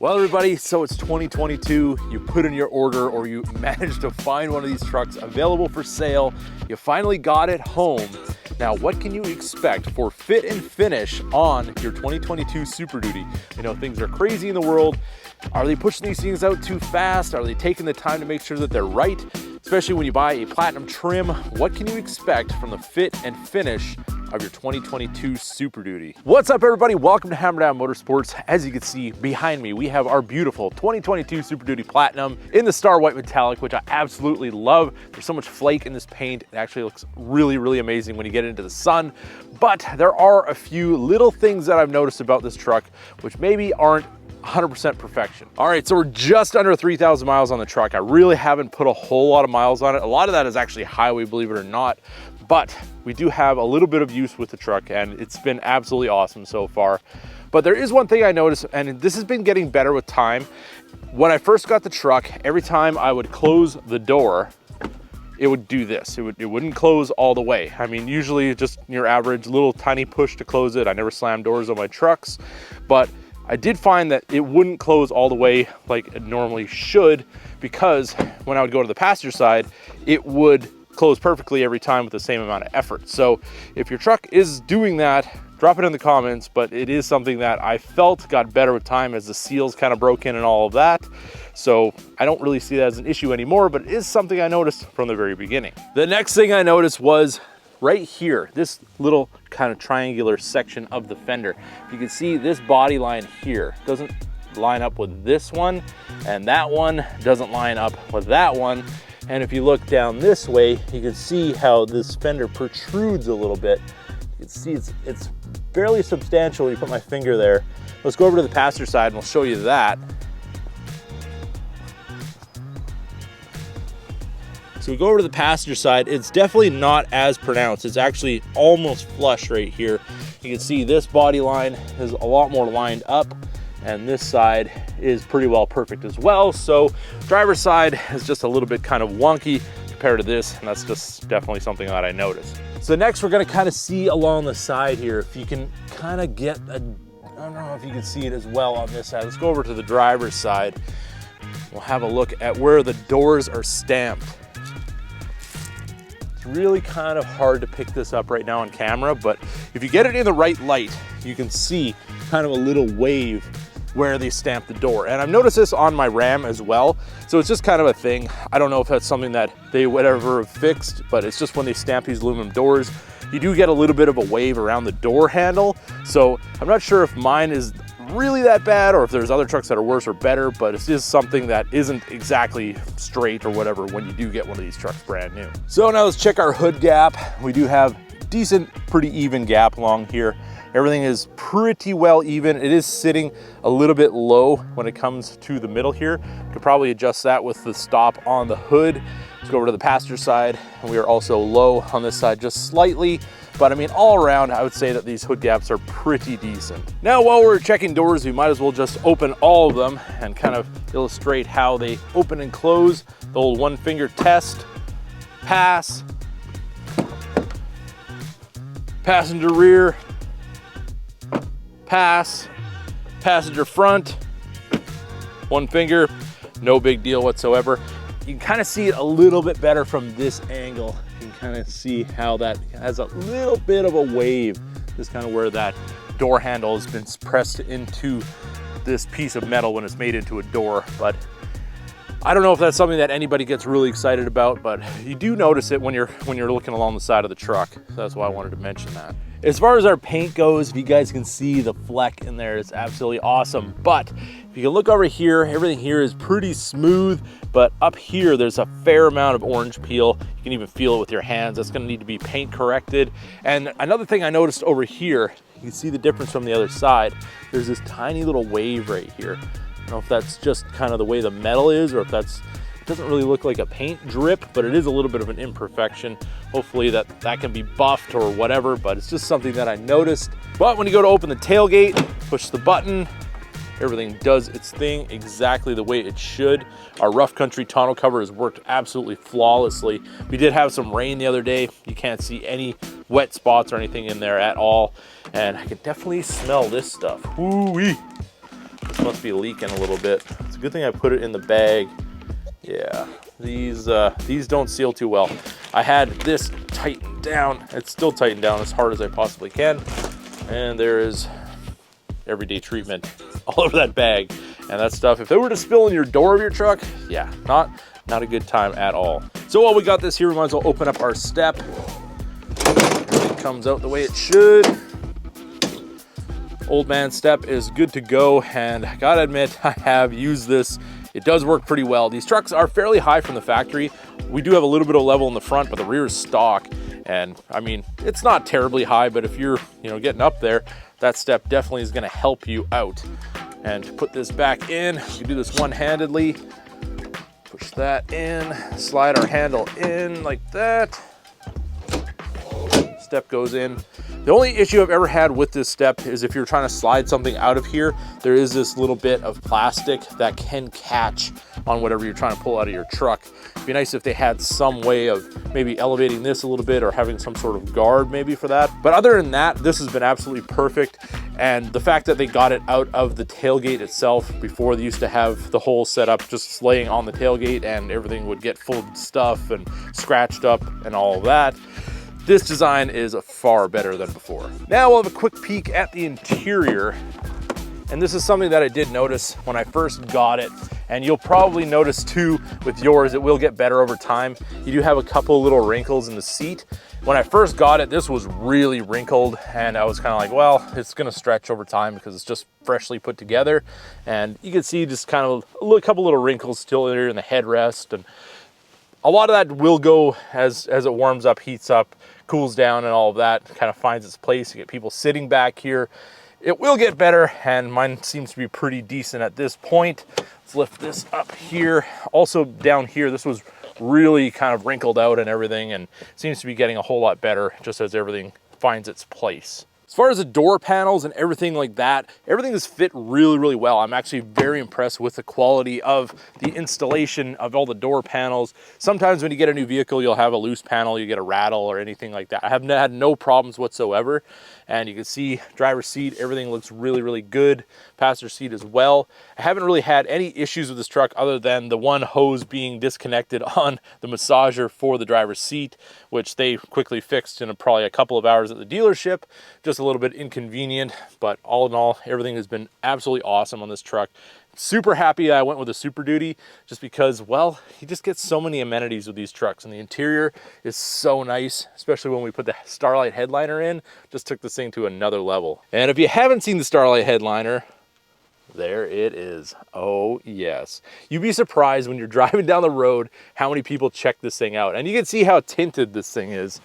Well, everybody, so it's 2022. You put in your order or you managed to find one of these trucks available for sale. You finally got it home. Now, what can you expect for fit and finish on your 2022 Super Duty? You know, things are crazy in the world. Are they pushing these things out too fast? Are they taking the time to make sure that they're right? Especially when you buy a platinum trim, what can you expect from the fit and finish of your 2022 Super Duty? What's up, everybody? Welcome to Hammerdown Motorsports. As you can see behind me, we have our beautiful 2022 Super Duty Platinum in the Star White Metallic, which I absolutely love. There's so much flake in this paint. It actually looks really, really amazing when you get into the sun. But there are a few little things that I've noticed about this truck, which maybe aren't 100% perfection. All right, so we're just under 3,000 miles on the truck. I really haven't put a whole lot of miles on it. A lot of that is actually highway, believe it or not. But we do have a little bit of use with the truck, and it's been absolutely awesome so far. But there is one thing I noticed, and this has been getting better with time. When I first got the truck, every time I would close the door, it would do this. It wouldn't close all the way. I mean, usually just your average little tiny push to close it. I never slammed doors on my trucks, but I did find that it wouldn't close all the way like it normally should, because when I would go to the passenger side, it would close perfectly every time with the same amount of effort. So if your truck is doing that, drop it in the comments, but it is something that I felt got better with time as the seals kind of broke in and all of that. So I don't really see that as an issue anymore, but it is something I noticed from the very beginning. The next thing I noticed was right here, this little kind of triangular section of the fender. You can see this body line here doesn't line up with this one, and that one doesn't line up with that one. And if you look down this way, you can see how this fender protrudes a little bit. You can see it's fairly substantial when you put my finger there. Let's go over to the passenger side and we'll show you that. So we go over to the passenger side, it's definitely not as pronounced. It's actually almost flush right here. You can see this body line is a lot more lined up, and this side is pretty well perfect as well. So driver's side is just a little bit kind of wonky compared to this, and that's just definitely something that I noticed. So next we're gonna kind of see along the side here, if you can kind of get I don't know if you can see it as well on this side. Let's go over to the driver's side. We'll have a look at where the doors are stamped. It's really kind of hard to pick this up right now on camera, but if you get it in the right light, you can see kind of a little wave where they stamp the door. And I've noticed this on my Ram as well. So it's just kind of a thing. I don't know if that's something that they would ever have fixed, but it's just when they stamp these aluminum doors, you do get a little bit of a wave around the door handle. So I'm not sure if mine is really that bad or if there's other trucks that are worse or better, but it's just something that isn't exactly straight or whatever when you do get one of these trucks brand new. So now let's check our hood gap. We do have decent, pretty even gap along here. Everything is pretty well even. It is sitting a little bit low when it comes to the middle here. Could probably adjust that with the stop on the hood. Let's go over to the passenger side. And we are also low on this side just slightly. But I mean, all around, I would say that these hood gaps are pretty decent. Now, while we're checking doors, we might as well just open all of them and kind of illustrate how they open and close. The old one finger test, pass, passenger rear, pass, passenger front, one finger, no big deal whatsoever. You can kind of see it a little bit better from this angle. You can kind of see how that has a little bit of a wave. This is kind of where that door handle has been pressed into this piece of metal when it's made into a door. But I don't know if that's something that anybody gets really excited about, but you do notice it when you're looking along the side of the truck. So that's why I wanted to mention that. As far as our paint goes, if you guys can see the fleck in there, it's absolutely awesome. But if you can look over here, everything here is pretty smooth, but up here, there's a fair amount of orange peel. You can even feel it with your hands. That's gonna need to be paint corrected. And another thing I noticed over here, you can see the difference from the other side. There's this tiny little wave right here. I don't know if that's just kind of the way the metal is, or if it doesn't really look like a paint drip, but it is a little bit of an imperfection. Hopefully that can be buffed or whatever, but it's just something that I noticed. But when you go to open the tailgate, push the button, everything does its thing exactly the way it should. Our rough country tonneau cover has worked absolutely flawlessly. We did have some rain the other day. You can't see any wet spots or anything in there at all. And I can definitely smell this stuff. Ooh-wee. This must be leaking a little bit. It's a good thing I put it in the bag. Yeah, these don't seal too well. I had this tightened down. It's still tightened down as hard as I possibly can. And there is everyday treatment all over that bag. And that stuff, if it were to spill in your door of your truck, yeah, not a good time at all. So while we got this here, we might as well open up our step. It comes out the way it should. Old man step is good to go, and I gotta admit, I have used this. It does work pretty well. These trucks are fairly high from the factory. We do have a little bit of level in the front, but the rear is stock. And I mean, it's not terribly high, but if you're, getting up there, that step definitely is gonna help you out. And to put this back in, we do this one-handedly. Push that in, slide our handle in like that. Step goes in. The only issue I've ever had with this step is if you're trying to slide something out of here, there is this little bit of plastic that can catch on whatever you're trying to pull out of your truck. It'd be nice if they had some way of maybe elevating this a little bit or having some sort of guard maybe for that. But other than that, this has been absolutely perfect. And the fact that they got it out of the tailgate itself, before they used to have the whole setup just laying on the tailgate and everything would get full of stuff and scratched up and all of that. This design is far better than before. Now we'll have a quick peek at the interior. And this is something that I did notice when I first got it. And you'll probably notice too with yours, it will get better over time. You do have a couple little wrinkles in the seat. When I first got it, this was really wrinkled, and I was kind of like, well, it's gonna stretch over time because it's just freshly put together. And you can see just kind of a couple little wrinkles still there in the headrest. And a lot of that will go as it warms up, heats up, cools down, and all of that kind of finds its place. You get people sitting back here. It will get better, and mine seems to be pretty decent at this point. Let's lift this up here. Also down here, this was really kind of wrinkled out and everything, and seems to be getting a whole lot better just as everything finds its place. As far as the door panels and everything like that, everything has fit really, really well. I'm actually very impressed with the quality of the installation of all the door panels. Sometimes when you get a new vehicle, you'll have a loose panel, you get a rattle or anything like that. I have had no problems whatsoever. And you can see driver's seat, everything looks really, really good. Passenger seat as well. I haven't really had any issues with this truck other than the one hose being disconnected on the massager for the driver's seat, which they quickly fixed in probably a couple of hours at the dealership. Just a little bit inconvenient, but all in all, everything has been absolutely awesome on this truck. Super happy that I went with a Super Duty just because, well, you just get so many amenities with these trucks, and the interior is so nice, especially when we put the Starlight headliner in. Just took this thing to another level. And if you haven't seen the Starlight headliner, there it is. Oh yes. You'd be surprised when you're driving down the road how many people check this thing out. And you can see how tinted this thing is.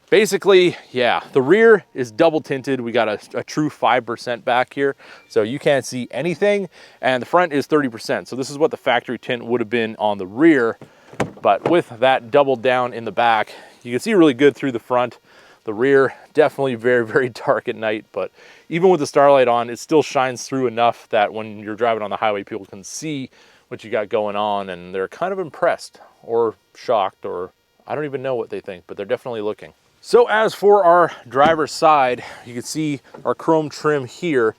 Basically, yeah, the rear is double tinted. We got a true 5% back here, so you can't see anything. And the front is 30%. So this is what the factory tint would have been on the rear. But with that doubled down in the back, you can see really good through the front. The rear, definitely very, very dark at night. But even with the Starlight on, it still shines through enough that when you're driving on the highway, people can see what you got going on. And they're kind of impressed or shocked, or I don't even know what they think, but they're definitely looking. So as for our driver's side, you can see our chrome trim here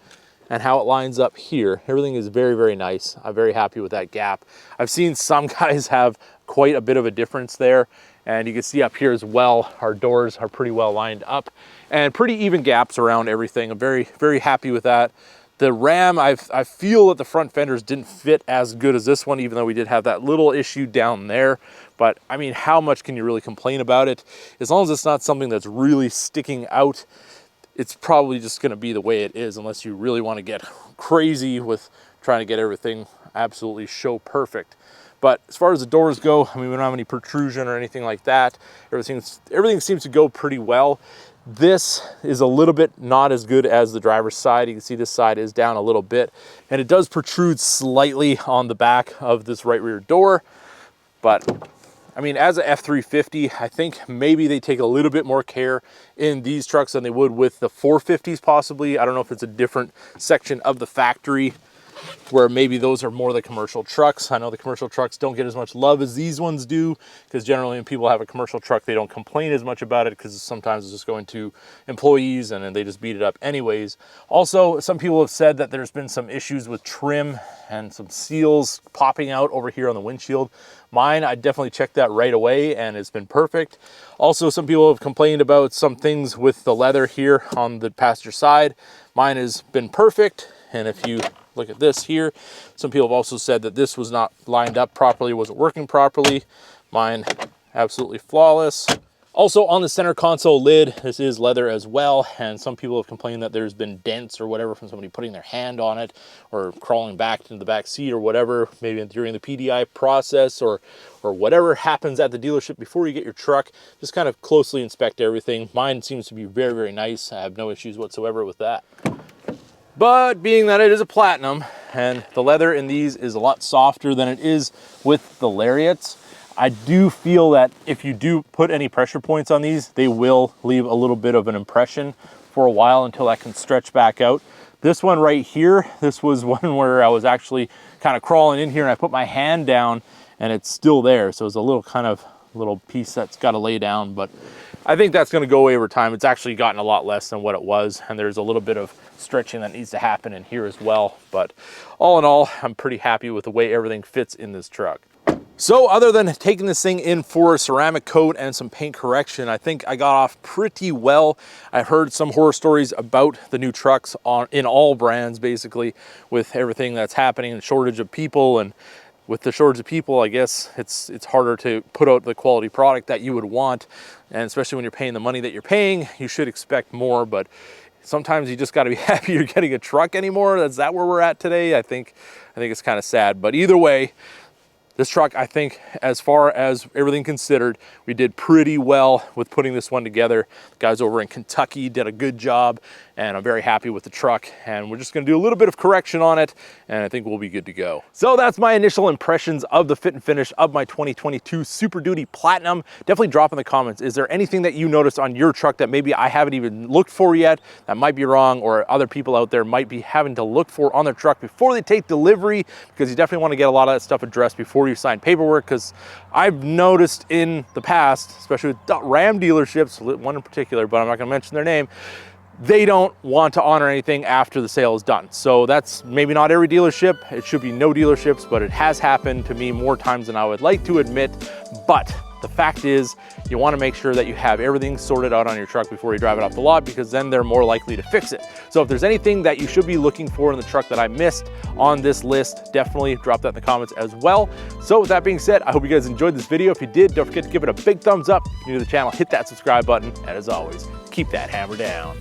and how it lines up here. Everything is very, very nice. I'm very happy with that gap. I've seen some guys have quite a bit of a difference there. And you can see up here as well, our doors are pretty well lined up and pretty even gaps around everything. I'm very, very happy with that. The ram, I feel that the front fenders didn't fit as good as this one, even though we did have that little issue down there. But I mean, how much can you really complain about it? As long as it's not something that's really sticking out, it's probably just gonna be the way it is, unless you really wanna get crazy with trying to get everything absolutely show perfect. But as far as the doors go, I mean, we don't have any protrusion or anything like that. Everything seems to go pretty well. This is a little bit not as good as the driver's side. You can see this side is down a little bit, and it does protrude slightly on the back of this right rear door. But I mean, as a F350, I think maybe they take a little bit more care in these trucks than they would with the 450s possibly. I don't know if it's a different section of the factory, where maybe those are more the commercial trucks. I know the commercial trucks don't get as much love as these ones do, because generally when people have a commercial truck, they don't complain as much about it, because sometimes it's just going to employees and then they just beat it up anyways. Also, some people have said that there's been some issues with trim and some seals popping out over here on the windshield. Mine, I definitely checked that right away and it's been perfect. Also, some people have complained about some things with the leather here on the passenger side. Mine has been perfect. And if you look at this here, some people have also said that this was not lined up properly, wasn't working properly. Mine, absolutely flawless. Also on the center console lid, this is leather as well, and some people have complained that there's been dents or whatever from somebody putting their hand on it or crawling back into the back seat or whatever, maybe during the PDI process or whatever happens at the dealership before you get your truck. Just kind of closely inspect everything. Mine seems to be very, very nice. I have no issues whatsoever with that. But being that it is a platinum and the leather in these is a lot softer than it is with the Lariats, I do feel that if you do put any pressure points on these, they will leave a little bit of an impression for a while until that can stretch back out. This one right here, this was one where I was actually kind of crawling in here and I put my hand down and it's still there. So it's a little kind of little piece that's got to lay down, but I think that's going to go away over time. It's actually gotten a lot less than what it was, and there's a little bit of stretching that needs to happen in here as well. But all in all, I'm pretty happy with the way everything fits in this truck. So other than taking this thing in for a ceramic coat and some paint correction, I think I got off pretty well. I've heard some horror stories about the new trucks in all brands, basically, with everything that's happening and shortage of people. And with the shortage of people, I guess it's harder to put out the quality product that you would want. And especially when you're paying the money that you're paying, you should expect more. But sometimes you just got to be happy you're getting a truck anymore. Is that where we're at today? I think it's kind of sad. But either way, this truck, I think, as far as everything considered, we did pretty well with putting this one together. The guys over in Kentucky did a good job, and I'm very happy with the truck. And we're just gonna do a little bit of correction on it, and I think we'll be good to go. So that's my initial impressions of the fit and finish of my 2022 Super Duty Platinum. Definitely drop in the comments. Is there anything that you noticed on your truck that maybe I haven't even looked for yet, that might be wrong, or other people out there might be having to look for on their truck before they take delivery? Because you definitely want to get a lot of that stuff addressed before you sign paperwork, because I've noticed in the past, especially with Ram dealerships, one in particular, but I'm not going to mention their name, they don't want to honor anything after the sale is done. So that's maybe not every dealership. It should be no dealerships, but it has happened to me more times than I would like to admit. But the fact is, you want to make sure that you have everything sorted out on your truck before you drive it off the lot, because then they're more likely to fix it. So if there's anything that you should be looking for in the truck that I missed on this list, definitely drop that in the comments as well. So with that being said, I hope you guys enjoyed this video. If you did, don't forget to give it a big thumbs up. If you're new to the channel, hit that subscribe button. And as always, keep that hammer down.